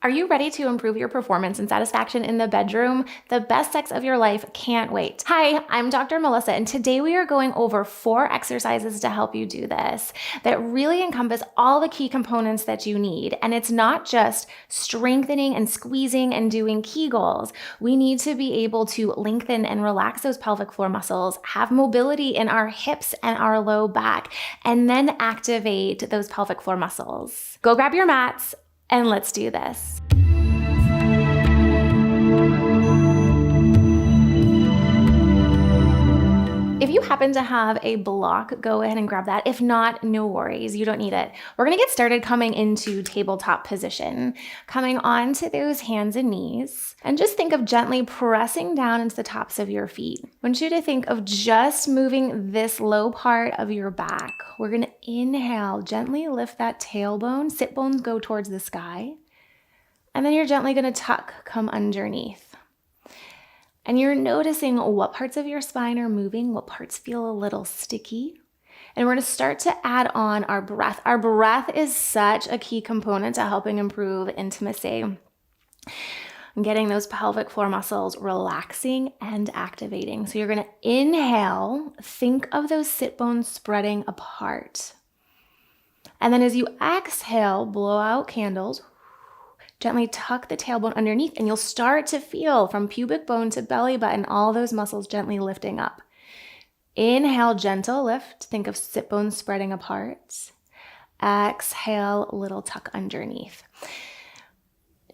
Are you ready to improve your performance and satisfaction in the bedroom? The best sex of your life can't wait. Hi, I'm Dr. Melissa, and today we are going over 4 exercises to help you do this that really encompass all the key components that you need. And it's not just strengthening and squeezing and doing Kegels. We need to be able to lengthen and relax those pelvic floor muscles, have mobility in our hips and our low back, and then activate those pelvic floor muscles. Go grab your mats and let's do this. If you happen to have a block, go ahead and grab that. If not, no worries, you don't need it. We're gonna get started coming into tabletop position, coming onto those hands and knees, and just think of gently pressing down into the tops of your feet. I want you to think of just moving this low part of your back. We're gonna inhale, gently lift that tailbone, sit bones go towards the sky, and then you're gently gonna tuck, come underneath. And you're noticing what parts of your spine are moving, what parts feel a little sticky. And we're gonna start to add on our breath. Our breath is such a key component to helping improve intimacy. And getting those pelvic floor muscles relaxing and activating. So you're gonna inhale, think of those sit bones spreading apart. And then as you exhale, blow out candles. Gently tuck the tailbone underneath, and you'll start to feel from pubic bone to belly button, all those muscles gently lifting up. Inhale, gentle lift. Think of sit bones spreading apart. Exhale, little tuck underneath.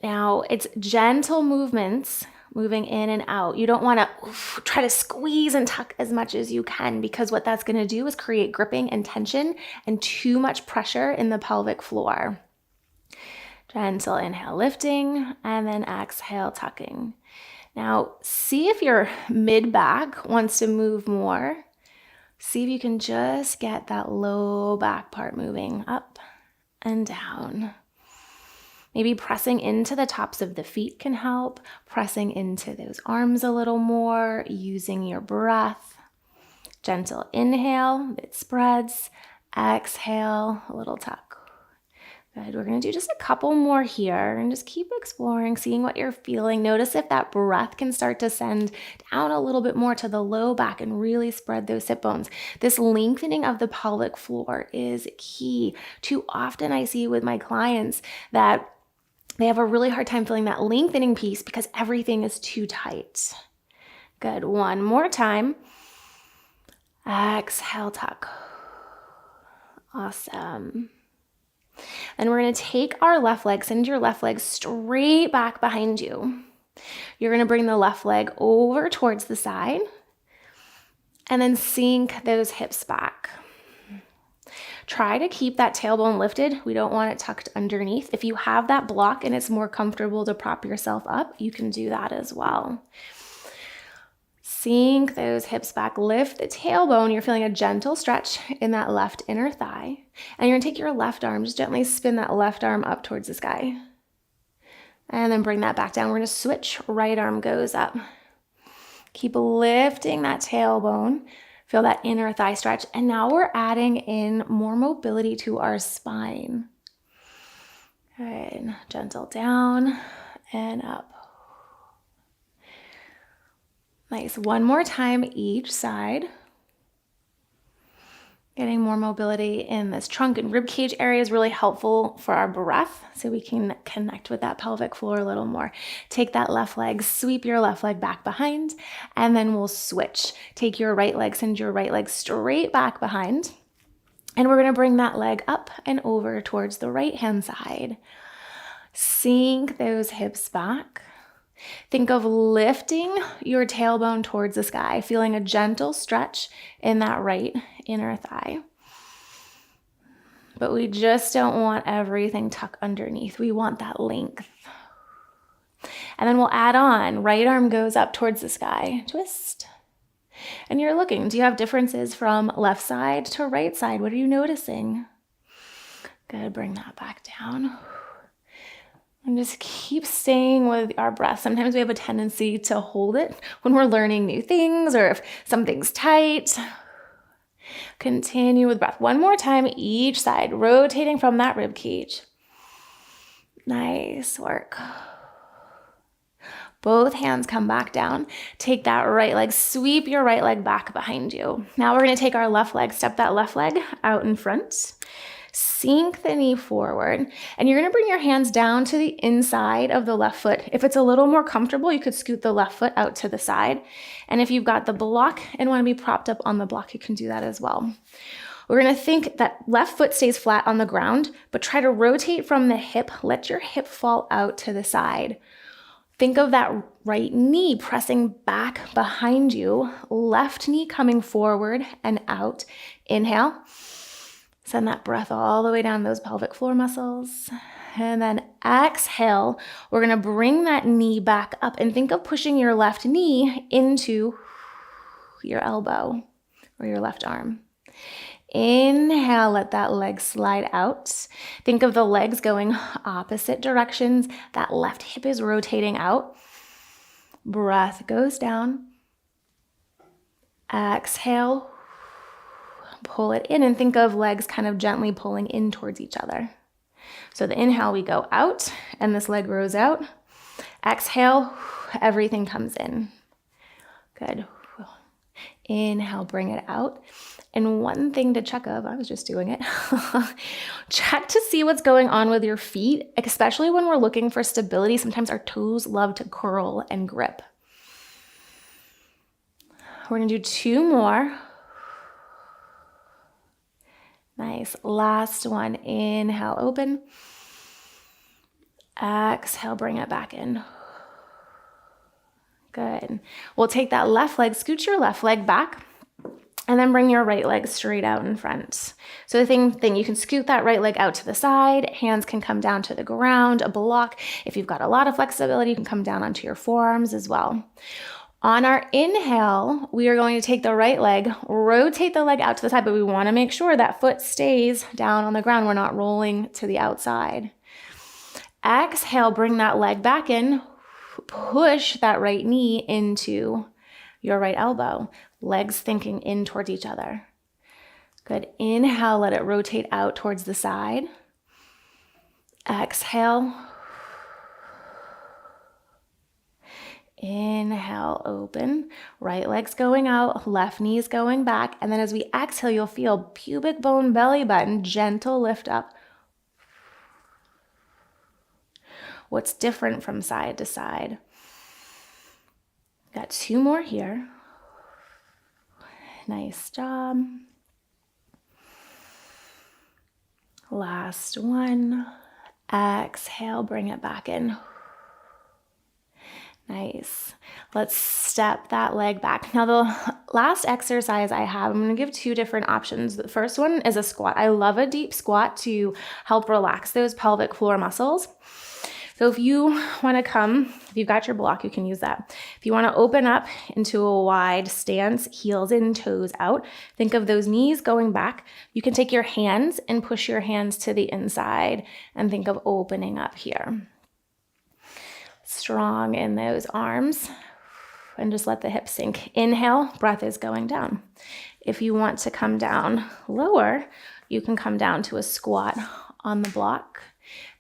Now, it's gentle movements moving in and out. You don't want to try to squeeze and tuck as much as you can, because what that's going to do is create gripping and tension and too much pressure in the pelvic floor. Gentle inhale, lifting, and then exhale, tucking. Now, see if your mid-back wants to move more. See if you can just get that low back part moving up and down. Maybe pressing into the tops of the feet can help. Pressing into those arms a little more, using your breath. Gentle inhale, it spreads. Exhale, a little tuck. Good. We're going to do just a couple more here and just keep exploring, seeing what you're feeling. Notice if that breath can start to send down a little bit more to the low back and really spread those sit bones. This lengthening of the pelvic floor is key. Too often I see with my clients that they have a really hard time feeling that lengthening piece because everything is too tight. Good. One more time. Exhale, tuck. Awesome. Then we're going to take our left leg, send your left leg straight back behind you. You're going to bring the left leg over towards the side and then sink those hips back. Try to keep that tailbone lifted. We don't want it tucked underneath. If you have that block and it's more comfortable to prop yourself up, you can do that as well. Sink those hips back, lift the tailbone. You're feeling a gentle stretch in that left inner thigh. And you're gonna take your left arm, just gently spin that left arm up towards the sky. And then bring that back down. We're gonna switch, right arm goes up. Keep lifting that tailbone. Feel that inner thigh stretch. And now we're adding in more mobility to our spine. Good, gentle down and up. Nice. One more time each side. Getting more mobility in this trunk and rib cage area is really helpful for our breath, so we can connect with that pelvic floor a little more. Take that left leg, sweep your left leg back behind, and then we'll switch. Take your right leg, send your right leg straight back behind, and we're going to bring that leg up and over towards the right-hand side. Sink those hips back. Think of lifting your tailbone towards the sky, feeling a gentle stretch in that right inner thigh. But we just don't want everything tucked underneath. We want that length. And then we'll add on, right arm goes up towards the sky, twist. And you're looking, do you have differences from left side to right side? What are you noticing? Good, bring that back down. And just keep staying with our breath. Sometimes we have a tendency to hold it when we're learning new things or if something's tight. Continue with breath. One more time each side, rotating from that rib cage. Nice work. Both hands come back down. Take that right leg, sweep your right leg back behind you. Now we're gonna take our left leg, step that left leg out in front, sink the knee forward, and you're gonna bring your hands down to the inside of the left foot. If it's a little more comfortable, you could scoot the left foot out to the side. And if you've got the block and wanna be propped up on the block, you can do that as well. We're gonna think that left foot stays flat on the ground, but try to rotate from the hip. Let your hip fall out to the side. Think of that right knee pressing back behind you, left knee coming forward and out. Inhale. Send that breath all the way down those pelvic floor muscles. And then exhale, we're gonna bring that knee back up and think of pushing your left knee into your elbow or your left arm. Inhale, let that leg slide out. Think of the legs going opposite directions. That left hip is rotating out. Breath goes down. Exhale, pull it in and think of legs kind of gently pulling in towards each other. So the inhale, we go out and this leg grows out. Exhale, everything comes in. Good. Inhale, bring it out. And one thing to check of, I was just doing it, check to see what's going on with your feet, especially when we're looking for stability. Sometimes our toes love to curl and grip. We're gonna do 2 more. Nice, last one, inhale, open. Exhale, bring it back in. Good. We'll take that left leg, scoot your left leg back, and then bring your right leg straight out in front. So the same thing, you can scoot that right leg out to the side, hands can come down to the ground, a block. If you've got a lot of flexibility, you can come down onto your forearms as well. On our inhale, we are going to take the right leg, rotate the leg out to the side, but we wanna make sure that foot stays down on the ground. We're not rolling to the outside. Exhale, bring that leg back in, push that right knee into your right elbow. Legs thinking in towards each other. Good. Inhale, let it rotate out towards the side. Exhale. Inhale, open. Right leg's going out, left knee's going back. And then as we exhale, you'll feel pubic bone, belly button, gentle lift up. What's different from side to side? Got 2 more here. Nice job. Last one. Exhale, bring it back in. Nice. Let's step that leg back. Now the last exercise I have, I'm going to give 2 different options. The first one is a squat. I love a deep squat to help relax those pelvic floor muscles. So if you want to come, if you've got your block, you can use that. If you want to open up into a wide stance, heels in, toes out, think of those knees going back. You can take your hands and push your hands to the inside and think of opening up here. Strong in those arms and just let the hips sink. Inhale, breath is going down. If you want to come down lower, you can come down to a squat on the block.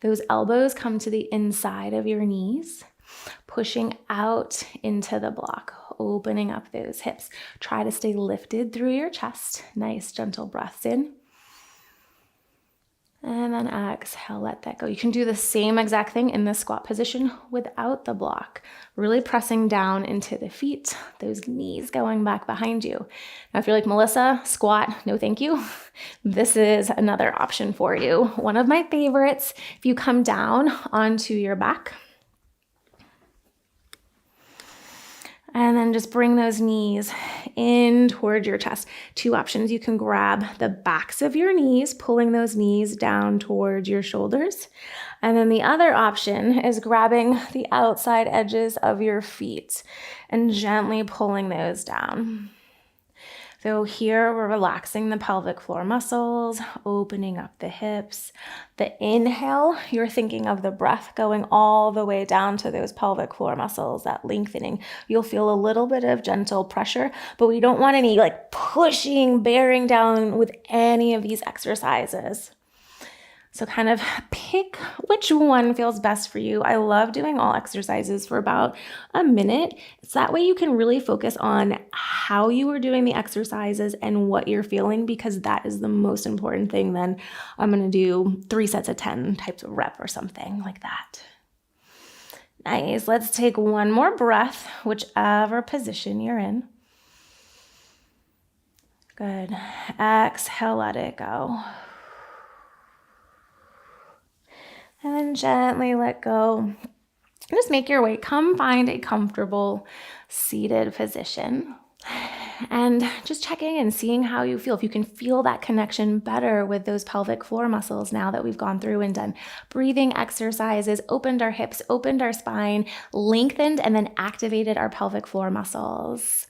Those elbows come to the inside of your knees, pushing out into the block, opening up those hips. Try to stay lifted through your chest. Nice, gentle breaths in. And then exhale, let that go. You can do the same exact thing in the squat position without the block. Really pressing down into the feet, those knees going back behind you. Now, if you're like, Melissa, squat, no thank you. This is another option for you. One of my favorites, if you come down onto your back, and then just bring those knees in toward your chest. 2 options. You can grab the backs of your knees, pulling those knees down towards your shoulders. And then the other option is grabbing the outside edges of your feet and gently pulling those down. So here we're relaxing the pelvic floor muscles, opening up the hips. The inhale, you're thinking of the breath going all the way down to those pelvic floor muscles, that lengthening. You'll feel a little bit of gentle pressure, but we don't want any like pushing, bearing down with any of these exercises. So kind of pick which one feels best for you. I love doing all exercises for about a minute. So that way you can really focus on how you are doing the exercises and what you're feeling, because that is the most important thing. Then I'm going to do 3 sets of 10 types of rep or something like that. Nice. Let's take one more breath, whichever position you're in. Good. Exhale, let it go. And then gently let go. Just make your way. Come find a comfortable seated position. And just checking and seeing how you feel. If you can feel that connection better with those pelvic floor muscles now that we've gone through and done breathing exercises, opened our hips, opened our spine, lengthened, and then activated our pelvic floor muscles.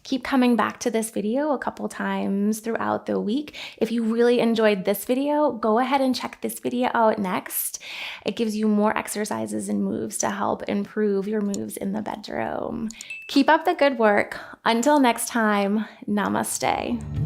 Keep coming back to this video a couple times throughout the week. If you really enjoyed this video, go ahead and check this video out next. It gives you more exercises and moves to help improve your moves in the bedroom. Keep up the good work. Until next time, namaste.